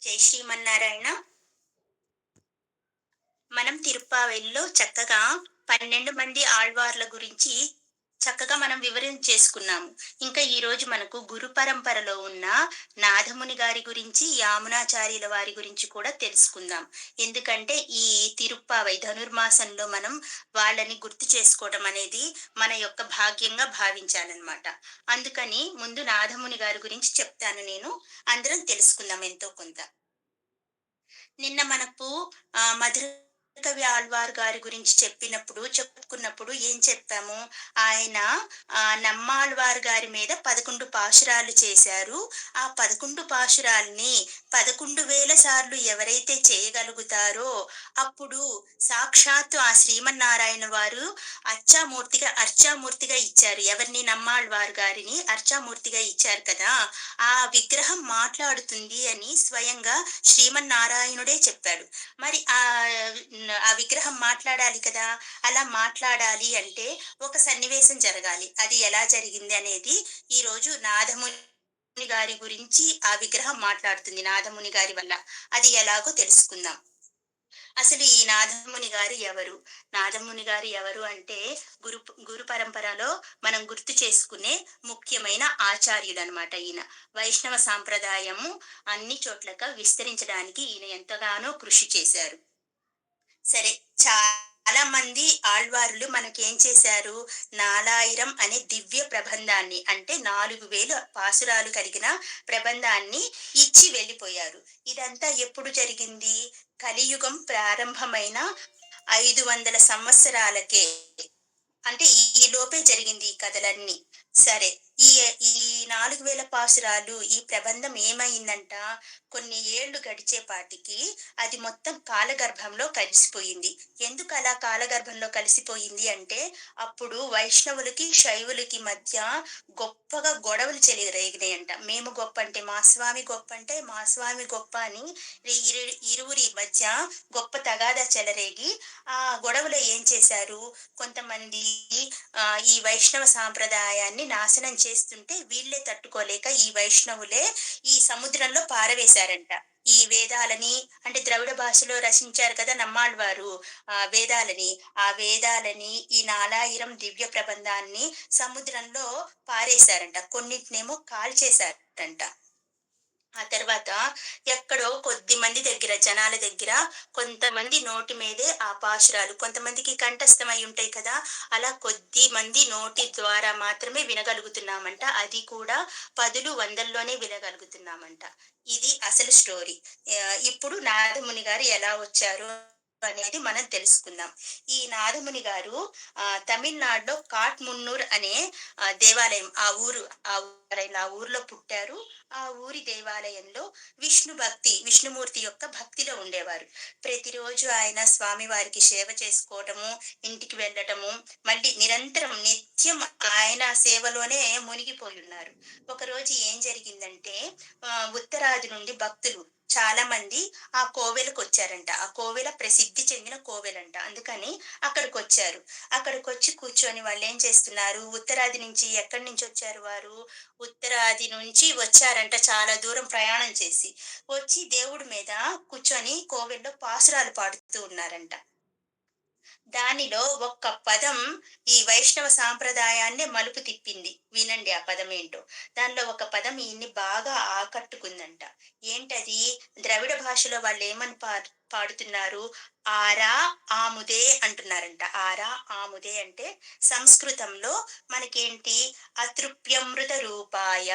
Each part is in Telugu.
జై శ్రీమన్నారాయణ. మనం తిరుప్పావెల్లో చక్కగా 12 మంది ఆళ్వార్ల గురించి చక్కగా మనం వివరించేసుకున్నాము. ఇంకా ఈరోజు మనకు గురు పరంపరలో ఉన్న నాథముని గారి గురించి, యామునాచార్యుల వారి గురించి కూడా తెలుసుకుందాం. ఎందుకంటే ఈ తిరుప్పావై ధనుర్మాసంలో మనం వాళ్ళని గుర్తు చేసుకోవడం అనేది మన యొక్క భాగ్యంగా భావించాలనమాట. అందుకని ముందు నాథముని గారి గురించి చెప్తాను నేను. అందరం తెలుసుకుందాం ఎంతో కొంత. నిన్న మనకు మధుర కవి ఆళ్వార్ గారి గురించి చెప్పుకున్నప్పుడు ఏం చెప్పాము? ఆయన నమ్మాళ్వార్ గారి మీద 11 పాశురాలు చేశారు. ఆ 11 పాశురాల్ని 11,000 సార్లు ఎవరైతే చేయగలుగుతారో, అప్పుడు సాక్షాత్తు ఆ శ్రీమన్నారాయణ వారు అర్చామూర్తిగా ఇచ్చారు. ఎవరిని? నమ్మాళ్వార్ గారిని అర్చామూర్తిగా ఇచ్చారు కదా! ఆ విగ్రహం మాట్లాడుతుంది అని స్వయంగా శ్రీమన్నారాయణుడే చెప్పాడు. మరి ఆ విగ్రహం మాట్లాడాలి కదా! అలా మాట్లాడాలి అంటే ఒక సన్నివేశం జరగాలి. అది ఎలా జరిగింది అనేది ఈరోజు నాథముని గారి గురించి ఆ విగ్రహం మాట్లాడుతుంది నాథముని గారి వల్ల. అది ఎలాగో తెలుసుకుందాం. అసలు ఈ నాథముని గారు ఎవరు? నాథముని గారు ఎవరు అంటే గురు గురు పరంపరలో మనం గుర్తు చేసుకునే ముఖ్యమైన ఆచార్యులనమాట ఈయన. వైష్ణవ సాంప్రదాయము అన్ని చోట్లక విస్తరించడానికి ఈయన ఎంతగానో కృషి చేశారు. సరే, చాలా మంది ఆళ్వారులు మనకేం చేశారు? 4000 అనే దివ్య ప్రబంధాన్ని, అంటే 4000 పాసురాలు కలిగిన ప్రబంధాన్ని ఇచ్చి వెళ్ళిపోయారు. ఇదంతా ఎప్పుడు జరిగింది? కలియుగం ప్రారంభమైన 500 సంవత్సరాలకే. అంటే ఈ లోపే జరిగింది ఈ కథలన్నీ. సరే, ఈ ఈ 4000 పాసురాలు, ఈ ప్రబంధం ఏమైందంట, కొన్ని ఏళ్లు గడిచేపాటికి అది మొత్తం కాలగర్భంలో కలిసిపోయింది. ఎందుకలా కాలగర్భంలో కలిసిపోయింది అంటే, అప్పుడు వైష్ణవులకి, శైవులకి మధ్య గొప్పగా గొడవలు చెలరేగినాయంట. మేము గొప్పంటే మా స్వామి గొప్పంటే మా స్వామి గొప్ప అని ఇరువురి మధ్య గొప్ప తగాదా చెలరేగి, ఆ గొడవలో ఏం చేశారు? కొంతమంది ఈ వైష్ణవ సాంప్రదాయాన్ని నాశనం చేస్తుంటే వీళ్ళే తట్టుకోలేక ఈ వైష్ణవులే ఈ సముద్రంలో పారవేశారంట. ఈ వేదాలని, అంటే ద్రవిడ భాషలో రచించారు కదా నమ్మాళ్వారు ఆ వేదాలని, ఈ 4000 దివ్య ప్రబంధాన్ని సముద్రంలో పారేశారంట. కొన్నిటినేమో కాల్చేశారంట. ఆ తర్వాత ఎక్కడో కొద్ది మంది దగ్గర, జనాల దగ్గర, కొంతమంది నోటి మీదే ఆ పాశురాలు కొంతమందికి కంఠస్థమై ఉంటాయి కదా! అలా కొద్ది మంది నోటి ద్వారా మాత్రమే వినగలుగుతున్నామంట. అది కూడా పదులు, వందల్లోనే వినగలుగుతున్నామంట. ఇది అసలు స్టోరీ. ఇప్పుడు నారదముని గారు ఎలా వచ్చారు అనేది మనం తెలుసుకుందాం. ఈ నారదముని గారు తమిళనాడులో కాట్మున్నూర్ అనే దేవాలయం, ఆ ఊర్లో పుట్టారు. ఆ ఊరి దేవాలయంలో విష్ణుమూర్తి యొక్క భక్తిలో ఉండేవారు. ప్రతిరోజు ఆయన స్వామివారికి సేవ చేసుకోవటము, ఇంటికి వెళ్ళటము, మళ్ళీ నిత్యం ఆయన సేవలోనే మునిగిపోయి ఉన్నారు. ఒకరోజు ఏం జరిగిందంటే, ఉత్తరాది నుండి భక్తులు చాలా మంది ఆ కోవెలకు వచ్చారంట. ఆ కోవెల ప్రసిద్ధి చెందిన కోవెలంట. అందుకని అక్కడికొచ్చి కూర్చొని వాళ్ళు ఏం చేస్తున్నారు? ఉత్తరాది నుంచి, ఎక్కడి నుంచి వచ్చారు వారు? ఉత్తరాది నుంచి వచ్చారంట, చాలా దూరం ప్రయాణం చేసి. వచ్చి దేవుడి మీద కూర్చొని కోవెల్లో పాసురాలు పాడుతూ ఉన్నారంట. దానిలో ఒక్క పదం ఈ వైష్ణవ సాంప్రదాయాన్నే మలుపు తిప్పింది. వినండి ఆ పదం ఏంటో. దానిలో ఒక పదం ఈయన్ని బాగా ఆకట్టుకుందంట. ఏంటది? ద్రవిడ భాషలో వాళ్ళు ఏమని పాడుతున్నారు? ఆరా ఆముదే అంటున్నారంట. ఆరా ఆముదే అంటే సంస్కృతంలో మనకేంటి? అతృప్యమృత రూపాయ,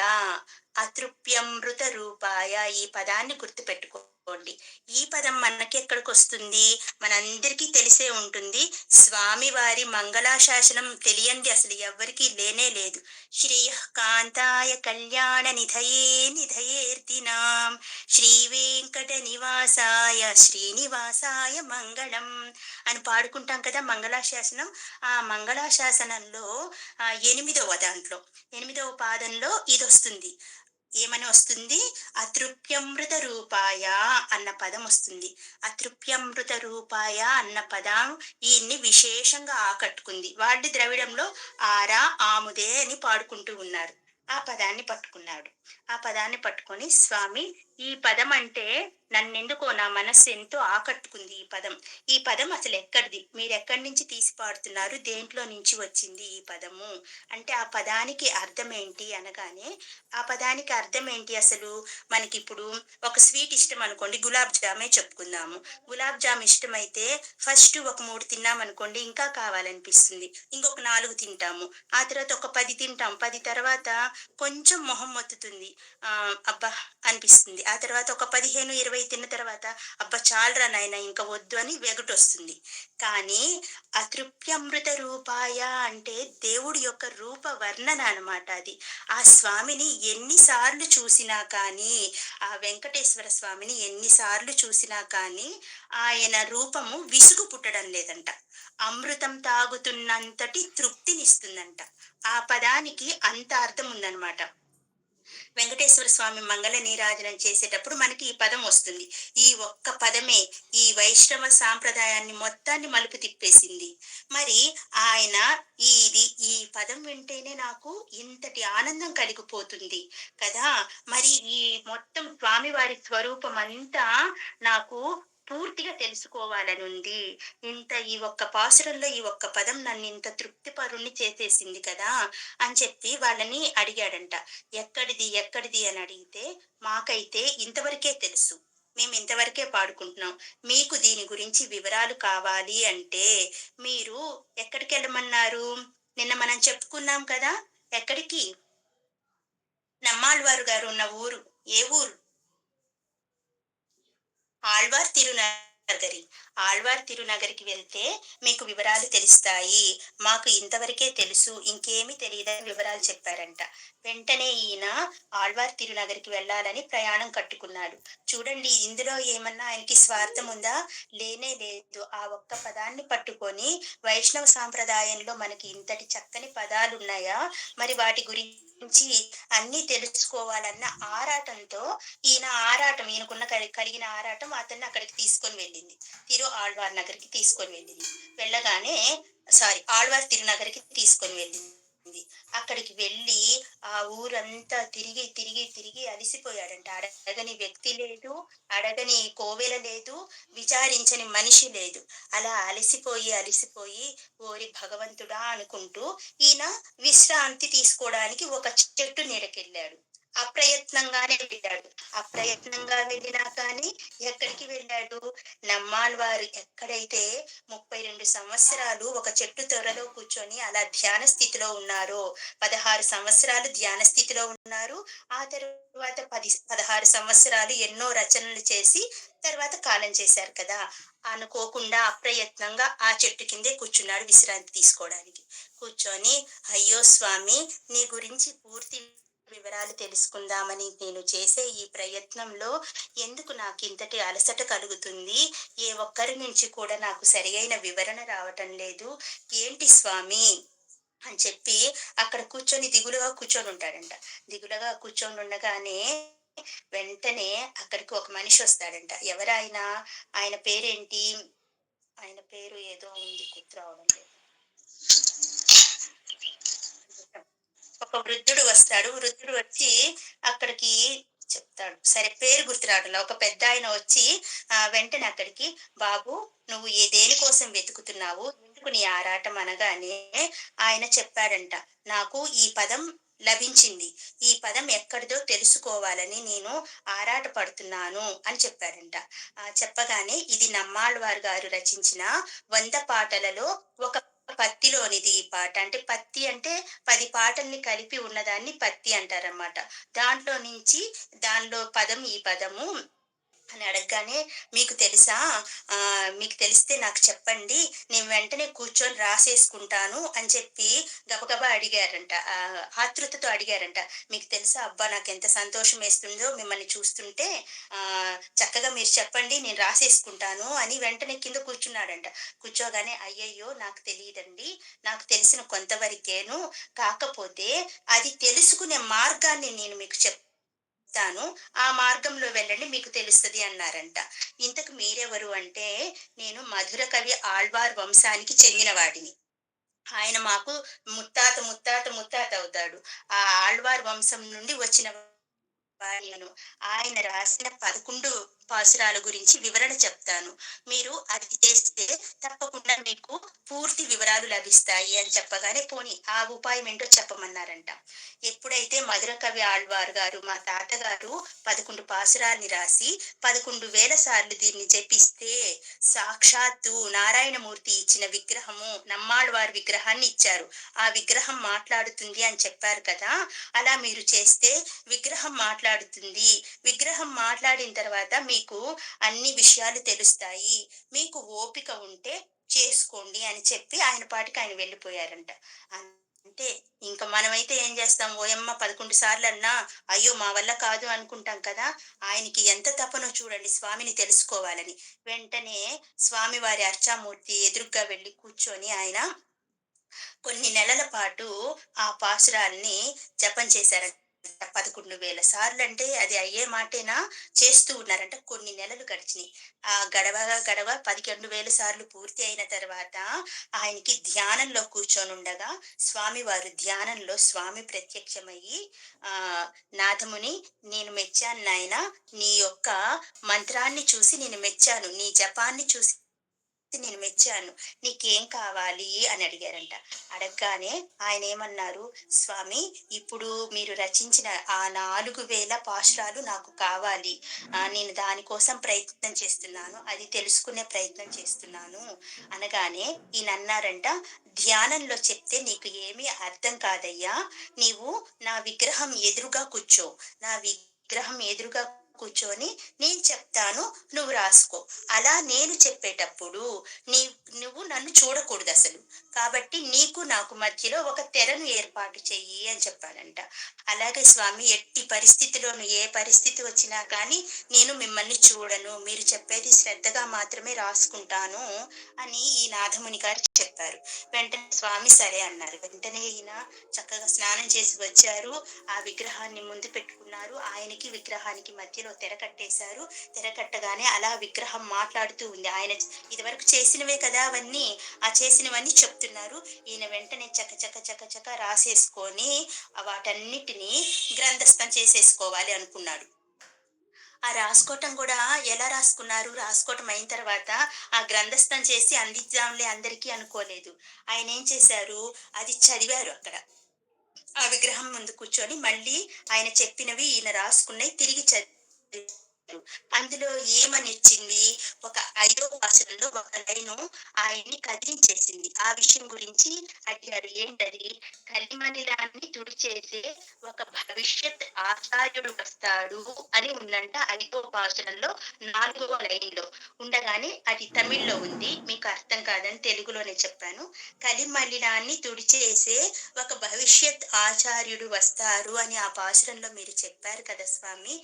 అతృప్యమృత రూపాయ, ఈ పదాన్ని గుర్తుపెట్టుకోండి. ఈ పదం మనకెక్కడికొస్తుంది? మనందరికీ తెలిసే ఉంటుంది. స్వామివారి మంగళాశాసనం తెలియంది అసలు ఎవ్వరికీ లేనే లేదు. శ్రేయః కాంతాయ కళ్యాణ నిధయేర్దినాం శ్రీ వెంకట నివాసాయ శ్రీనివాసాయ మంగళం అని పాడుకుంటాం కదా మంగళాశాసనం. ఆ మంగళాశాసనంలో 8వ పాదంలో ఇది వస్తుంది. ఏమని వస్తుంది? అతృప్యమృత రూపాయ అన్న పదం వస్తుంది. అతృప్యమృత రూపాయ అన్న పదం ఈయన్ని విశేషంగా ఆకట్టుకుంది. వాళ్ళు ద్రవిడంలో ఆరా ఆముదే అని పాడుకుంటూ ఉన్నారు. ఆ పదాన్ని పట్టుకున్నాడు. ఆ పదాన్ని పట్టుకొని స్వామి ఈ పదం అంటే నన్నెందుకో నా మనస్సు ఎంతో ఆకట్టుకుంది ఈ పదం. ఈ పదం అసలెక్కడిది? మీరెక్కడి నుంచి తీసి పాడుతున్నారు? దేంట్లో నుంచి వచ్చింది ఈ పదము? అంటే ఆ పదానికి అర్థమేంటి అనగానే, ఆ పదానికి అర్థమేంటి అసలు? మనకిప్పుడు ఒక స్వీట్ ఇష్టమనుకోండి, గులాబ్ జామే చెప్పుకుందాము. గులాబ్ జామ్ ఇష్టమైతే ఫస్ట్ ఒక 3 తిన్నామనుకోండి ఇంకా కావాలనిపిస్తుంది. ఇంకొక 4 తింటాము. ఆ తర్వాత ఒక 10 తింటాం. 10 తర్వాత కొంచెం మొహం మొత్తుతుంది. అబ్బా! అనిపిస్తుంది. ఆ తర్వాత ఒక 15, 20 తిన్న తర్వాత అబ్బా! చాలురా నాయనా ఇంక వద్దు అని వెగటొస్తుంది. కానీ అతృప్త్యమృత రూపాయ అంటే దేవుడి యొక్క రూప వర్ణన అనమాట అది. ఆ స్వామిని ఎన్ని సార్లు చూసినా కానీ, ఆ వెంకటేశ్వర స్వామిని ఎన్ని సార్లు చూసినా కానీ, ఆయన రూపము విసుగు పుట్టడం లేదంట. అమృతం తాగుతున్నంతటి తృప్తినిస్తుందంట. ఆ పదానికి అంత అర్థం ఉందనమాట. వెంకటేశ్వర స్వామి మంగళ నీరాజనం చేసేటప్పుడు మనకి ఈ పదం వస్తుంది. ఈ ఒక్క పదమే ఈ వైష్ణవ సాంప్రదాయాన్ని మొత్తాన్ని మలుపు తిప్పేసింది. మరి ఆయన ఈ పదం వింటేనే నాకు ఇంతటి ఆనందం కలిగిపోతుంది కదా! మరి ఈ మొత్తం స్వామివారి స్వరూపమంతా నాకు పూర్తిగా తెలుసుకోవాలనుంది. ఈ ఒక్క పాసురంలో ఈ ఒక్క పదం నన్నింత తృప్తిపరుణ్ణి చేసేసింది కదా! అని చెప్పి వాళ్ళని అడిగాడంట. ఎక్కడిది అని అడిగితే, మాకైతే ఇంతవరకే తెలుసు. మేము ఇంతవరకే పాడుకుంటున్నాం. మీకు దీని గురించి వివరాలు కావాలి అంటే, మీరు ఎక్కడికెళ్ళమన్నారు? నిన్న మనం చెప్పుకున్నాం కదా! ఎక్కడికి? నమ్మాళ్వారు గారు ఉన్న ఊరు. ఏ ఊరు? ఆళ్వార్ తిరునగరి. ఆళ్వార్ తిరునగరికి వెళ్తే మీకు వివరాలు తెలుస్తాయి. మాకు ఇంతవరకే తెలుసు. ఇంకేమీ తెలీదని వివరాలు చెప్పారంట. వెంటనే ఈయన ఆళ్వార్ తిరునగరికి వెళ్ళాలని ప్రయాణం కట్టుకున్నాడు. చూడండి ఇందులో ఏమన్నా ఆయనకి స్వార్థం ఉందా? లేనే లేదు. ఆ ఒక్క పదాన్ని పట్టుకొని వైష్ణవ సాంప్రదాయంలో మనకి ఇంతటి చక్కని పదాలున్నాయా? మరి వాటి గురించి అన్నీ తెలుసుకోవాలన్న ఆరాటంతో ఈయనకున్న కలిగిన ఆరాటం అతన్ని అక్కడికి తీసుకొని వెళ్ళింది. ఆళ్వార్ నగర్‌కి తీసుకొని వెళ్ళింది. వెళ్ళగానే ఆళ్వార్ తిరునగర్‌కి తీసుకొని వెళ్ళింది. అక్కడికి వెళ్ళి ఆ ఊరంతా తిరిగి అలిసిపోయాడంట. అడగని వ్యక్తి లేదు, అడగని కోవెల లేదు, విచారించని మనిషి లేదు. అలా అలిసిపోయి ఓరి భగవంతుడా! అనుకుంటూ ఈయన విశ్రాంతి తీసుకోవడానికి ఒక చెట్టు నీడకెళ్ళాడు. అప్రయత్నంగానే వెళ్ళాడు. అప్రయత్నంగా వెళ్ళినా కానీ ఎక్కడికి వెళ్ళాడు? నమ్మాళ్వారు ఎక్కడైతే 32 సంవత్సరాలు ఒక చెట్టు తొర్రలో కూర్చొని అలా ధ్యాన స్థితిలో ఉన్నారో, 16 సంవత్సరాలు ధ్యాన స్థితిలో ఉన్నారు. ఆ తరువాత 16 సంవత్సరాలు ఎన్నో రచనలు చేసి తర్వాత కాలం చేశారు కదా! అనుకోకుండా అప్రయత్నంగా ఆ చెట్టు కిందే కూర్చున్నాడు విశ్రాంతి తీసుకోవడానికి. కూర్చొని అయ్యో స్వామి! నీ గురించి పూర్తి వివరాలు తెలుసుకుందామని నేను చేసే ఈ ప్రయత్నంలో ఎందుకు నాకింతటి అలసట కలుగుతుంది? ఏ ఒక్కరి నుంచి కూడా నాకు సరియైన వివరణ రావటం లేదు. ఏంటి స్వామి? అని చెప్పి అక్కడ కూర్చొని దిగులుగా కూర్చొనుంటాడంట. దిగులుగా కూర్చొనుండగానే వెంటనే అక్కడికి ఒక మనిషొస్తాడంట. ఎవరాయన? ఆయన పేరేంటి? ఆయన పేరు ఏదో ఉంది గుర్తు రావడం లేదు. ఒక వృద్ధుడు వస్తాడు. వృద్ధుడు వచ్చి అక్కడికి చెప్తాడు. సరే పేరు గుర్తు రావడంలా. ఒక పెద్దాయన వచ్చి వెంటనే అక్కడికి, "బాబు నువ్వు దేనికోసం వెతుకుతున్నావు? ఎందుకు నీ ఆరాటం?" అనగానే ఆయన చెప్పాడంట. "నాకు ఈ పదం లభించింది. ఈ పదం ఎక్కడిదో తెలుసుకోవాలని నేను ఆరాట పడుతున్నాను" అని చెప్పాడంట. చెప్పగానే ఇది నమ్మాళ్వార్ గారు రచించిన 100 పాటలలో ఒక పత్తిలోనిది ఈ పాట. అంటే పత్తి అంటే 10 పాటల్ని కలిపి ఉన్నదాన్ని పత్తి అంటారనమాట. దాంట్లో నుంచి దానిలో పదం ఈ పదము అని అడగగానే, "మీకు తెలుసా? మీకు తెలిస్తే నాకు చెప్పండి. నేను వెంటనే కూర్చొని రాసేసుకుంటాను" అని చెప్పి గబగబా అడిగారంట. ఆతృతతో అడిగారంట. "మీకు తెలుసా? అబ్బా! నాకెంత సంతోషమేస్తుందో మిమ్మల్ని చూస్తుంటే. చక్కగా మీరు చెప్పండి నేను రాసేసుకుంటాను" అని వెంటనే కింద కూర్చున్నాడంట. కూర్చోగానే, "అయ్యయ్యో! నాకు తెలీదండి. నాకు తెలిసిన కొంతవరకేను. కాకపోతే అది తెలుసుకునే మార్గాన్ని నేను మీకు చెప్తాను. ఆ మార్గంలో వెళ్ళండి మీకు తెలుస్తది" అన్నారంట. ఇంతకు మీరెవరు అంటే, "నేను మధుర కవి ఆళ్వార్ వంశానికి చెందిన వాడిని. ఆయన మాకు ముత్తాత అవుతాడు. ఆ ఆళ్వార్ వంశం నుండి వచ్చిన నేను ఆయన రాసిన 11 పాసురాల గురించి వివరణ చెప్తాను. మీరు అది చేస్తే తప్పకుండా మీకు పూర్తి వివరాలు లభిస్తాయి అని చెప్పగానే, పోనీ ఆ ఉపాయం ఏంటో చెప్పమన్నారంట. ఎప్పుడైతే మధుర కవి ఆళ్వార్ గారు, మా తాతగారు 11 పాసురాల్ని రాసి 11,000 సార్లు దీన్ని జపిస్తే, సాక్షాత్తు నారాయణమూర్తి ఇచ్చిన విగ్రహము, నమ్మాళ్వార్ విగ్రహాన్ని ఇచ్చారు. ఆ విగ్రహం మాట్లాడుతుంది అని చెప్పారు కదా! అలా మీరు చేస్తే విగ్రహం మాట్లాడుతుంది. విగ్రహం మాట్లాడిన తర్వాత మీకు అన్ని విషయాలు తెలుస్తాయి. మీకు ఓపిక ఉంటే చేసుకోండి అని చెప్పి ఆయన పాటికి ఆయన వెళ్ళిపోయారంట. అంతే. ఇంక మనమైతే ఏం చేస్తాం? ఓయమ్మ 11 సార్లన్నా, అయ్యో! మా వల్ల కాదు అనుకుంటాం కదా! ఆయనకి ఎంత తపనో చూడండి స్వామిని తెలుసుకోవాలని. వెంటనే స్వామివారి అర్చామూర్తి ఎదురుగ్గా వెళ్లి కూర్చొని ఆయన కొన్ని నెలల పాటు ఆ పాసురాల్ని జపం చేశారంట. 11,000 సార్లంటే అది అయ్యే మాటేనా? చేస్తూ ఉన్నారంట. కొన్ని నెలలు గడిచినియి. గడవగా గడవ 11,000 సార్లు పూర్తి అయిన తర్వాత ఆయనకి ధ్యానంలో కూర్చొనుండగా స్వామివారు ధ్యానంలో స్వామి ప్రత్యక్షమయ్యి, నాథముని, నేను మెచ్చాను నాయనా! నీ యొక్క మంత్రాన్ని చూసి నేను మెచ్చాను. నీ జపాన్ని చూసి నేను మెచ్చాను. నీకేం కావాలి అని అడిగారంట. అడగగానే ఆయన ఏమన్నారు, స్వామి, ఇప్పుడు మీరు రచించిన ఆ 4,000 పాశురాలు నాకు కావాలి. నేను దానికోసం ప్రయత్నం చేస్తున్నాను. అది తెలుసుకునే ప్రయత్నం చేస్తున్నాను అనగానే ఈయన అన్నారంట, ధ్యానంలో చెప్తే నీకు ఏమీ అర్థం కాదయ్యా. నీవు నా విగ్రహం ఎదురుగా కూర్చో. నా విగ్రహం ఎదురుగా కూర్చొని నేను చెప్తాను, నువ్వు రాసుకో. అలా నేను చెప్పేటప్పుడు నీ నువ్వు నన్ను చూడకూడదు అసలు. కాబట్టి నీకు నాకు మధ్యలో ఒక తెరను ఏర్పాటు చెయ్యి అని చెప్పాడంట. అలాగే స్వామి, ఎట్టి పరిస్థితిలోను ఏ పరిస్థితి వచ్చినా కానీ నేను మిమ్మల్ని చూడను. మీరు చెప్పేది శ్రద్ధగా మాత్రమే రాసుకుంటాను అని ఈ నాథముని గారు చెప్పారు. వెంటనే స్వామి సరే అన్నారు. వెంటనే ఈయన చక్కగా స్నానం చేసి వచ్చారు. ఆ విగ్రహాన్ని ముందు పెట్టుకున్నారు. ఆయనకి విగ్రహానికి మధ్యలో తెర కట్టేశారు. తెర కట్టగానే అలా విగ్రహం మాట్లాడుతూ ఉంది. ఆయన ఇదివరకు చేసినవే కదా అవన్నీ, ఆ చేసినవన్నీ చెప్తున్నారు. ఈయన వెంటనే చక చక చక చక రాసేసుకొని వాటన్నిటినీ గ్రంథస్థం చేసేసుకోవాలి అనుకున్నాడు. ఆ రాసుకోవటం కూడా ఎలా రాసుకున్నారు? రాసుకోవటం అయిన తర్వాత ఆ గ్రంథస్థం చేసి అందిద్దాంలే అందరికీ అనుకోలేదు. ఆయన ఏం చేశారు? అది చదివారు అక్కడ. ఆ విగ్రహం ముందు కూర్చొని మళ్ళీ ఆయన చెప్పినవి ఈయన రాసుకున్నవి తిరిగి చదివారు. అందులో ఏమనిచ్చింది? ఒక 5వ వచనంలో ఒక లైను ఆయన్ని కదిలించేసింది. ఆ విషయం గురించి అడిగారు. ఏంటది? కలిమలినాన్ని తుడిచేసే ఒక భవిష్యత్ ఆచార్యుడు వస్తాడు అని ఉందంట 5వ వచనంలో 4వ లైన్‌లో. ఉండగానే అది తమిళ్‌లో ఉంది. మీకు అర్థం కాదని తెలుగులోనే చెప్పాను. కలిమలినాన్ని తుడిచేసే ఒక భవిష్యత్ ఆచార్యుడు వస్తారు అని ఆ పాశురంలో మీరు చెప్పారు కదా స్వామి.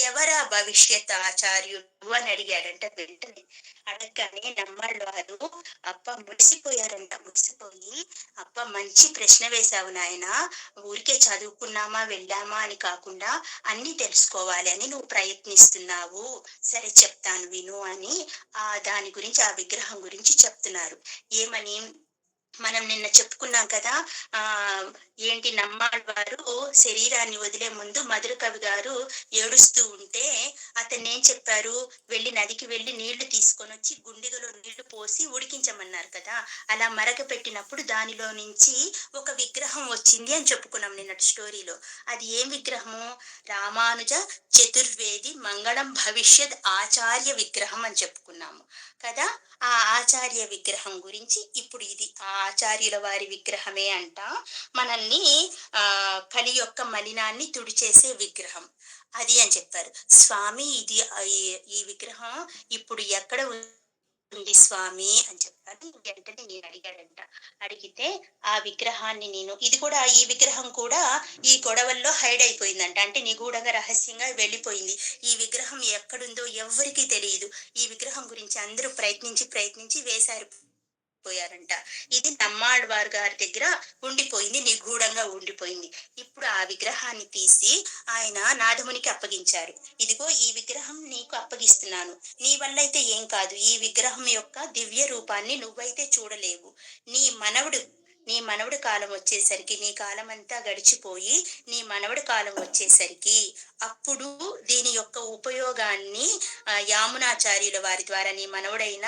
ఎవరా భవిష్యత్ ఆచార్యుడు అని అడిగాడంట వెంటనే. అడగగానే నమ్మాళ్ళు వారు మురిసిపోయారంట. మురిసిపోయి, మంచి ప్రశ్న వేశావు నాయనా. ఊరికే చదువుకున్నామా వెళ్ళామా అని కాకుండా అన్ని తెలుసుకోవాలి అని నువ్వు ప్రయత్నిస్తున్నావు. సరే చెప్తాను విను అని దాని గురించి, ఆ విగ్రహం గురించి చెప్తున్నారు. ఏమని? మనం నిన్న చెప్పుకున్నాం కదా! ఏంటి, నమ్మాళ్వారు శరీరాన్ని వదిలే ముందు మధుర కవి గారు ఏడుస్తూ ఉంటే అతన్నేం చెప్పారు? వెళ్లి నదికి వెళ్లి నీళ్లు తీసుకొనొచ్చి గుండిగలో నీళ్లు పోసి ఉడికించమన్నారు కదా! అలా మరగపెట్టినప్పుడు దానిలో నుంచి ఒక విగ్రహం వచ్చింది అని చెప్పుకున్నాం నిన్నటి స్టోరీలో. అది ఏం విగ్రహము? రామానుజ చతుర్వేది మంగళం భవిష్యత్ ఆచార్య విగ్రహం అని చెప్పుకున్నాము కదా! ఆ ఆచార్య విగ్రహం గురించి ఇప్పుడు ఇది ఆ ఆచార్యుల వారి విగ్రహమే అంట. మనల్ని కలి యొక్క మలినాన్ని తుడిచేసే విగ్రహం అది అని చెప్పారు. స్వామి, ఇది ఈ విగ్రహం ఇప్పుడు ఎక్కడ ఉంది స్వామి అని చెప్పారు. వెంటనే నేను అడిగాడంట. అడిగితే ఆ విగ్రహాన్ని ఇది కూడా, ఈ విగ్రహం కూడా ఈ గొడవల్లో హైడ్ అయిపోయిందంట. అంటే నిగూఢంగా రహస్యంగా వెళ్ళిపోయింది. ఈ విగ్రహం ఎక్కడుందో ఎవ్వరికీ తెలియదు. ఈ విగ్రహం గురించి అందరూ ప్రయత్నించి ప్రయత్నించి వేశారు పోయారంట. ఇది నమ్మాళ్వార్ గారి దగ్గర ఉండిపోయింది, నిగూఢంగా ఉండిపోయింది. ఇప్పుడు ఆ విగ్రహాన్ని తీసి ఆయన నాథమునికి అప్పగించారు. ఇదిగో ఈ విగ్రహం నీకు అప్పగిస్తున్నాను. నీ వల్లైతే ఏం కాదు. ఈ విగ్రహం యొక్క దివ్య రూపాన్ని నువ్వైతే చూడలేవు. నీ మనవడు నీ మనవడి కాలం వచ్చేసరికి నీ కాలమంతా గడిచిపోయి, నీ మనవడి కాలం వచ్చేసరికి, అప్పుడు దీని యొక్క ఉపయోగాన్ని యామునాచార్యుల వారి ద్వారా నీ మనవడైన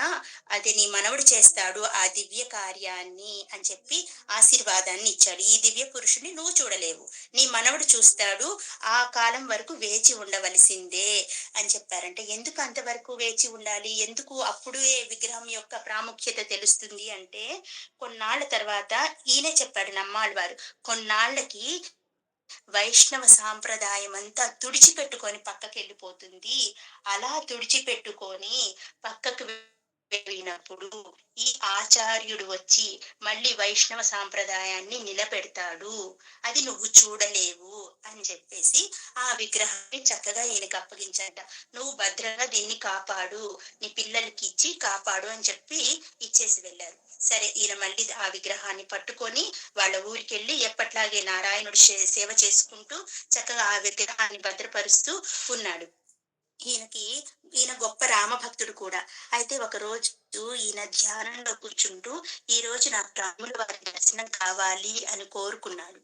అది నీ మనవడు చేస్తాడు ఆ దివ్య కార్యాన్ని అని చెప్పి ఆశీర్వాదాన్ని ఇచ్చాడు. ఈ దివ్య పురుషుడిని నువ్వు చూడలేవు. నీ మనవడు చూస్తాడు. ఆ కాలం వరకు వేచి ఉండవలసిందే అని చెప్పారంట. ఎందుకు అంతవరకు వేచి ఉండాలి? ఎందుకు అప్పుడే విగ్రహం యొక్క ప్రాముఖ్యత తెలుస్తుంది అంటే, కొన్నాళ్ళ తర్వాత ఈయనే చెప్పాడు నమ్మాళ్ళవారు. కొన్నాళ్ళకి వైష్ణవ సాంప్రదాయం అంతా తుడిచిపెట్టుకొని పక్కకెళ్ళిపోతుంది. అలా తుడిచిపెట్టుకొని పక్కకు వెళ్ళినప్పుడు ఈ ఆచార్యుడు వచ్చి మళ్ళీ వైష్ణవ సాంప్రదాయాన్ని నిలబెడతాడు. అది నువ్వు చూడలేవు అని చెప్పేసి ఆ విగ్రహాన్ని చక్కగా ఈయనకి అప్పగించాట. నువ్వు భద్రంగా దీన్ని కాపాడు, నీ పిల్లలకి ఇచ్చి కాపాడు అని చెప్పి ఇచ్చేసి వెళ్ళారు. సరే ఈయన మళ్ళీ ఆ విగ్రహాన్ని పట్టుకొని వాళ్ళ ఊరికెళ్ళి ఎప్పట్లాగే నారాయణుడు సేవ చేసుకుంటూ చక్కగా ఆ విగ్రహాన్ని భద్రపరుస్తూ ఉన్నాడు. ఈయనకి ఈయన గొప్ప రామభక్తుడు కూడా. అయితే ఒక రోజు ఈయన ధ్యానంలో కూర్చుంటూ ఈ రోజు నాకు రాముల వారి దర్శనం కావాలి అని కోరుకున్నాడు.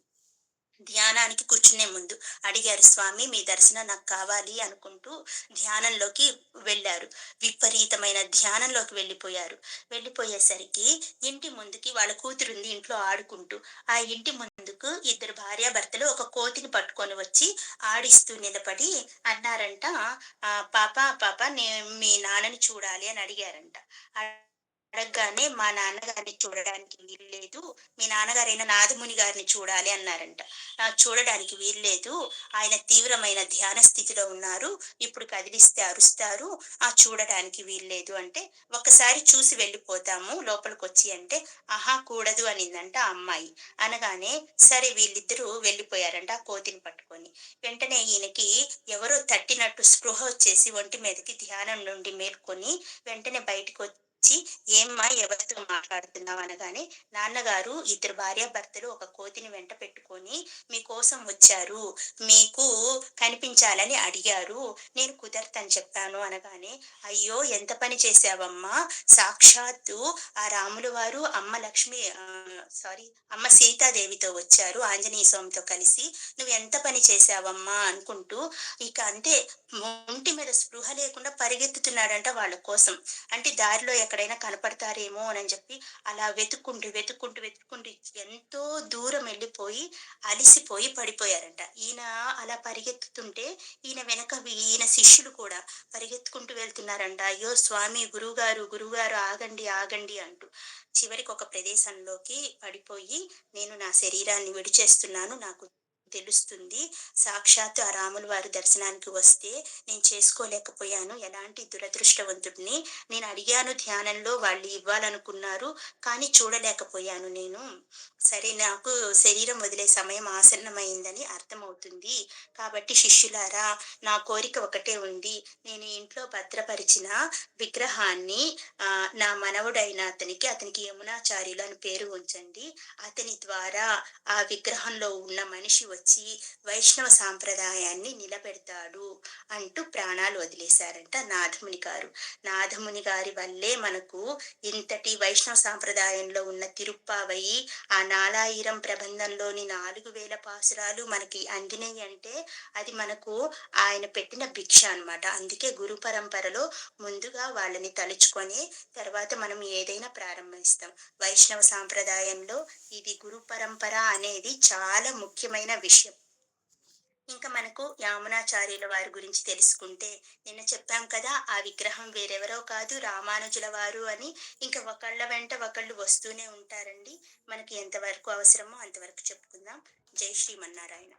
ధ్యానానికి కూర్చునే ముందు అడిగారు, స్వామి మీ దర్శనం నాకు కావాలి అనుకుంటూ ధ్యానంలోకి వెళ్ళారు. విపరీతమైన ధ్యానంలోకి వెళ్ళిపోయారు. వెళ్ళిపోయేసరికి ఇంటి ముందుకి వాళ్ళ కూతురుంది ఇంట్లో ఆడుకుంటూ. ఆ ఇంటి ముందుకు ఇద్దరు భార్యాభర్తలు ఒక కోతిని పట్టుకొని వచ్చి ఆడిస్తూ నిలబడి అన్నారంట, పాప పాప మీ నాన్నని చూడాలి అని అడిగారంట. అడగగానే మా నాన్నగారిని చూడడానికి వీల్లేదు, మీ నాన్నగారైన నాదముని గారిని చూడాలి అన్నారంట. చూడడానికి వీల్లేదు, ఆయన తీవ్రమైన ధ్యాన స్థితిలో ఉన్నారు, ఇప్పుడు కదిలిస్తే అరుస్తారు, చూడడానికి వీల్లేదు అంటే, ఒకసారి చూసి వెళ్ళిపోతాము లోపలికొచ్చి అంటే, ఆహా కూడదు అనిందంట ఆ అమ్మాయి. అనగానే సరే వీళ్ళిద్దరూ వెళ్ళిపోయారంట ఆ కోతిని పట్టుకొని. వెంటనే ఈయనకి ఎవరో తట్టినట్టు స్పృహ వచ్చేసి ఒంటి మీదకి ధ్యానం నుండి మేల్కొని వెంటనే బయటకు వచ్చి, ఏమ్మా ఎవరితో మాట్లాడుతున్నావు అనగానే, నాన్నగారు ఇద్దరు భార్యాభర్తలు ఒక కోతిని వెంట పెట్టుకొని మీకోసం వచ్చారు, మీకు కనిపించాలని అడిగారు, నేను కుదరతని చెప్పాను అనగానే, అయ్యో ఎంత పని చేశావమ్మా, సాక్షాత్తు ఆ రాముల వారు అమ్మ లక్ష్మి సారీ అమ్మ సీతాదేవితో వచ్చారు ఆంజనేయ స్వామితో కలిసి, నువ్వు ఎంత పని చేశావమ్మా అనుకుంటూ ఇక అంతే ఒంటి మీద స్పృహ లేకుండా పరిగెత్తుతున్నాడంట వాళ్ళ కోసం. అంటే దారిలో ఎక్కడైనా కనపడతారేమో అని చెప్పి అలా వెతుక్కుంటూ ఎంతో దూరం వెళ్ళిపోయి అలిసిపోయి పడిపోయారంట. ఈయన అలా పరిగెత్తుతుంటే ఈయన శిష్యులు కూడా పరిగెత్తుకుంటూ వెళ్తున్నారంట. అయ్యో స్వామి, గురువుగారు ఆగండి ఆగండి అంటూ. చివరికి ఒక ప్రదేశంలోకి పడిపోయి, నేను నా శరీరాన్ని విడిచేస్తున్నాను, నాకు తెలుస్తుంది, సాక్షాత్తు ఆ రాముల వారి దర్శనానికి వస్తే నేను చేసుకోలేకపోయాను, ఎలాంటి దురదృష్టవంతుడిని, నేను అడిగాను ధ్యానంలో వాళ్ళు ఇవ్వాలనుకున్నారు, కానీ చూడలేకపోయాను నేను. సరే నాకు శరీరం వదిలే సమయం ఆసన్నమైందని అర్థమవుతుంది. కాబట్టి శిష్యులారా, నా కోరిక ఒకటే ఉంది, నేను ఇంట్లో భద్రపరిచిన విగ్రహాన్ని నా మనవడైన అతనికి యమునాచార్యులు అని పేరు ఉంచండి. అతని ద్వారా ఆ విగ్రహంలో ఉన్న మనిషి వచ్చి వైష్ణవ సాంప్రదాయాన్ని నిలబెడతాడు అంటూ ప్రాణాలు వదిలేశారంట నాథముని గారు. నాథముని గారి వల్లే మనకు ఇంతటి వైష్ణవ సాంప్రదాయంలో ఉన్న తిరుప్పావై, ఆ నాలాయిరం ప్రబంధంలోని 4000 పాసురాలు మనకి అందినయి అంటే అది మనకు ఆయన పెట్టిన భిక్ష అన్నమాట. అందుకే గురు పరంపరలో ముందుగా వాళ్ళని తలుచుకొని తర్వాత మనం ఏదైనా ప్రారంభిస్తాం. వైష్ణవ సాంప్రదాయంలో ఇది గురు పరంపర అనేది చాలా ముఖ్యమైన విషయం. ఇంకా మనకు యామునాచార్యుల వారి గురించి తెలుసుకుంటే, నిన్న చెప్పాం కదా ఆ విగ్రహం వేరెవరో కాదు రామానుజుల వారు అని. ఇంకా ఒకళ్ళ వెంట ఒకళ్ళు వస్తూనే ఉంటారండి. మనకి ఎంతవరకు అవసరమో అంతవరకు చెప్పుకుందాం. జై శ్రీమన్నారాయణ.